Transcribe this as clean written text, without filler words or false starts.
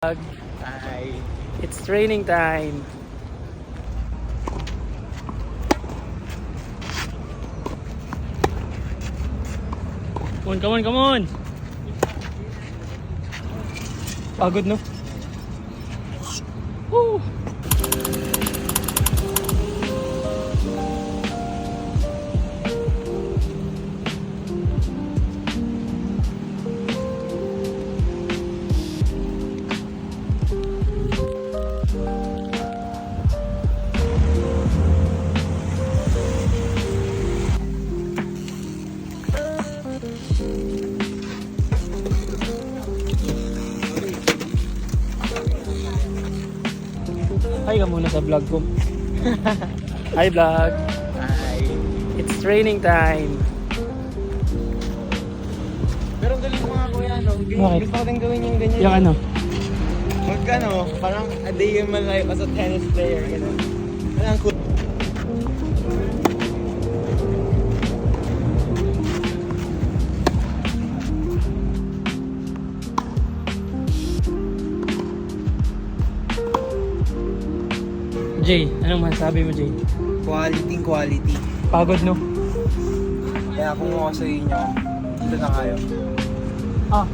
Hi. It's training time. Come on. Pagod, no? Woo! Hi ka muna sa vlog ko. Hi vlog. Hi. It's training time. Pero galing mga kuya, no? Bakit? Gusto ko din gawin yung ganyan. Yung ano? Parang a day in my life as a tennis player, gano'n. Ano ang cool. Jay, anong masasabi mo, Jay? Quality. Pagod, no? Kaya kung ako sa inyo, dito na kayo. Ah,